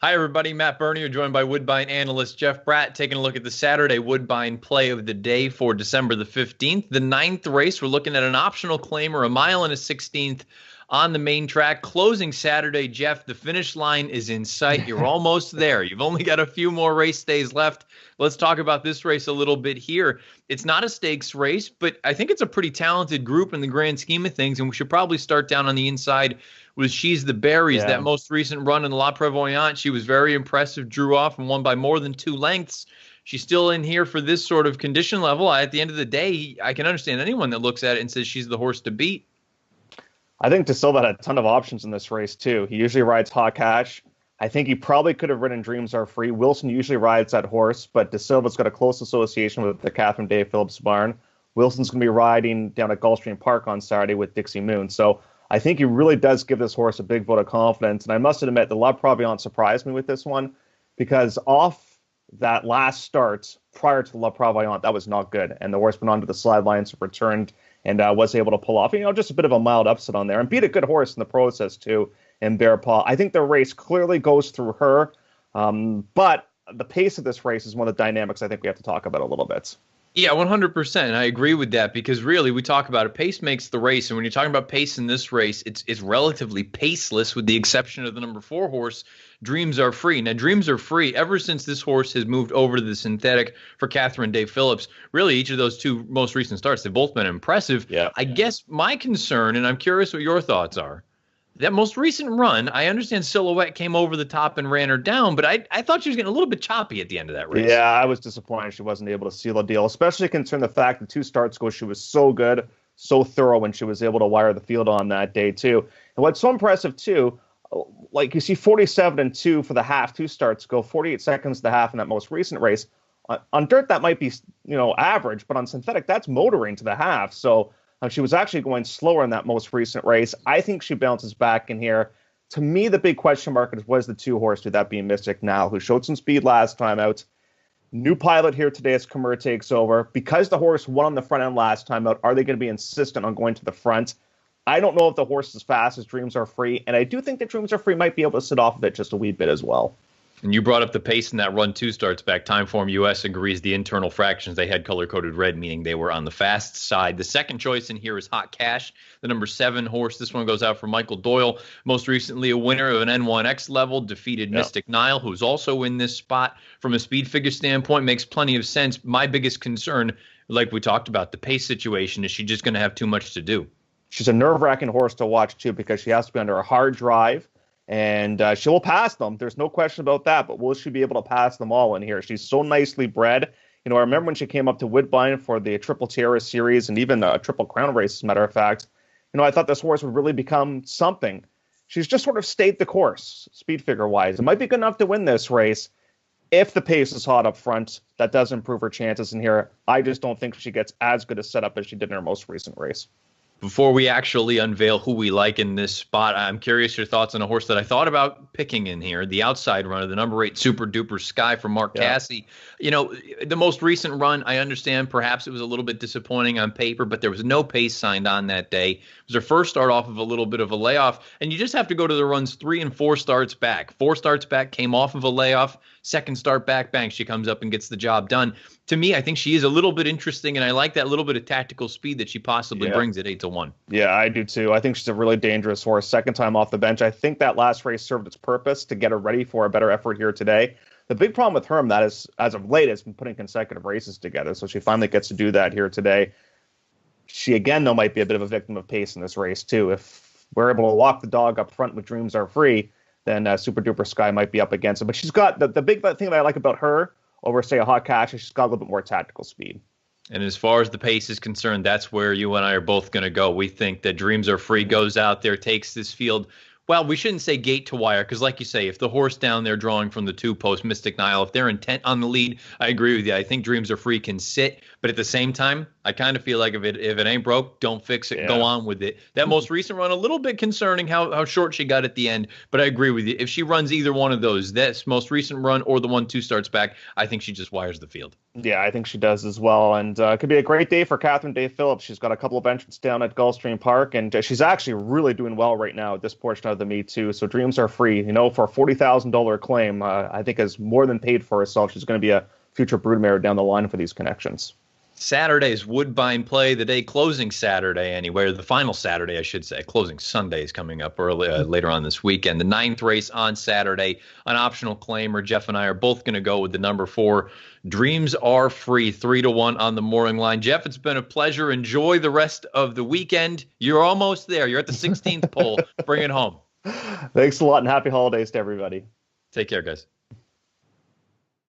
Hi, everybody. Matt Bernier, joined by Woodbine analyst Jeff Bratt, taking a look at the Saturday Woodbine play of the day for December the 15th. The ninth race, we're looking at an optional claimer, a mile and a 16th on the main track. Closing Saturday, Jeff, the finish line is in sight. You're almost there. You've only got a few more race days left. Let's talk about this race a little bit here. It's not a stakes race, but I think it's a pretty talented group in the grand scheme of things, and we should probably start down on the inside with She's the Berries. That Yeah, most recent run in La Prevoyante, she was very impressive, drew off and won by more than 2 lengths. She's still in here for this sort of condition level. At the end of the day, I can understand anyone that looks at it and says she's the horse to beat. I think De Silva had a ton of options in this race too. He usually rides Hot Cash. I think he probably could have ridden Dreams Are Free. Wilson usually rides that horse, but De Silva's got a close association with the Catherine Day Phillips barn. Wilson's going to be riding down at Gulfstream Park on Saturday with Dixie Moon. So I think he really does give this horse a big vote of confidence. And I must admit, the La Proviant surprised me with this one because off that last start prior to La Proviant, that was not good. And the horse went onto the sidelines, returned, and was able to pull off, just a bit of a mild upset on there and beat a good horse in the process too in Bear Paw. I think the race clearly goes through her, but the pace of this race is one of the dynamics I think we have to talk about a little bit. Yeah, 100%. I agree with that because really we talk about it. Pace makes the race. And when you're talking about pace in this race, it's relatively paceless with the exception of the number 4 horse, Dreams Are Free. Now, Dreams Are Free, ever since this horse has moved over to the synthetic for Catherine Day Phillips, really each of those two most recent starts, they've both been impressive. Yeah. I guess my concern, and I'm curious what your thoughts are, that most recent run, I understand Silhouette came over the top and ran her down, but I thought she was getting a little bit choppy at the end of that race. Yeah, I was disappointed she wasn't able to seal a deal, especially considering the fact that 2 starts ago she was so good, so thorough when she was able to wire the field on that day too. And what's so impressive too, like you see 47-2 for the half, 2 starts ago, 48 seconds the half in that most recent race. On dirt, that might be, average, but on synthetic, that's motoring to the half. So she was actually going slower in that most recent race. I think she bounces back in here. To me, the big question mark is what is the 2 horse, to that being Mystic Now, who showed some speed last time out. New pilot here today as Kamur takes over. Because the horse won on the front end last time out, are they going to be insistent on going to the front? I don't know if the horse is as fast as Dreams Are Free, and I do think that Dreams Are Free might be able to sit off of it just a wee bit as well. And you brought up the pace in that run 2 starts back. Timeform US agrees the internal fractions, they had color-coded red, meaning they were on the fast side. The second choice in here is Hot Cash, the number 7 horse. This one goes out for Michael Doyle, most recently a winner of an N1X level, defeated Mystic Nile, who's also in this spot. From a speed figure standpoint, makes plenty of sense. My biggest concern, like we talked about, the pace situation, is she just going to have too much to do? She's a nerve-wracking horse to watch, too, because she has to be under a hard drive. And she will pass them. There's no question about that. But will she be able to pass them all in here? She's so nicely bred. I remember when she came up to Woodbine for the Triple Tiara Series and even a Triple Crown race, as a matter of fact. I thought this horse would really become something. She's just sort of stayed the course, speed figure-wise. It might be good enough to win this race. If the pace is hot up front, that does improve her chances in here. I just don't think she gets as good a setup as she did in her most recent race. Before we actually unveil who we like in this spot, I'm curious your thoughts on a horse that I thought about picking in here, the outside runner, the number 8 Super Duper Sky from Mark Casse. The most recent run, I understand perhaps it was a little bit disappointing on paper, but there was no pace signed on that day. It was her first start off of a little bit of a layoff, and you just have to go to the runs 3 and 4 starts back. 4 starts back, came off of a layoff. Second start back, bang, she comes up and gets the job done. To me, I think she is a little bit interesting, and I like that little bit of tactical speed that she possibly brings at 8-1. Yeah, I do too. I think she's a really dangerous horse. Second time off the bench. I think that last race served its purpose to get her ready for a better effort here today. The big problem with her, that is, as of late, has been putting consecutive races together. So she finally gets to do that here today. She, again, though, might be a bit of a victim of pace in this race, too. If we're able to walk the dog up front with Dreams Are Free, then Super Duper Sky might be up against it. But she's got the big thing that I like about her over, say, a Hot Cash is she's got a little bit more tactical speed. And as far as the pace is concerned, that's where you and I are both going to go. We think that Dreams Are Free goes out there, takes this field. Well, we shouldn't say gate to wire because, like you say, if the horse down there drawing from the 2-post, Mystic Nile, if they're intent on the lead, I agree with you. I think Dreams Are Free can sit. But at the same time, I kind of feel like if it ain't broke, don't fix it. Go on with it. That most recent run, a little bit concerning how short she got at the end. But I agree with you. If she runs either one of those, this most recent run or the one 2 starts back, I think she just wires the field. Yeah, I think she does as well. And it could be a great day for Catherine Day Phillips. She's got a couple of entrants down at Gulfstream Park, and she's actually really doing well right now at this portion of the meet, too. So dreams are free. For a $40,000 claim, I think is more than paid for herself. She's going to be a future broodmare down the line for these connections. Saturday's Woodbine play, the day closing Saturday anyway, or the final Saturday, I should say. Closing Sunday is coming up early later on this weekend. The 9th race on Saturday, an optional claimer. Jeff and I are both going to go with the number 4. Dreams Are Free, 3-1 on the morning line. Jeff, it's been a pleasure. Enjoy the rest of the weekend. You're almost there. You're at the 16th pole. Bring it home. Thanks a lot, and happy holidays to everybody. Take care, guys.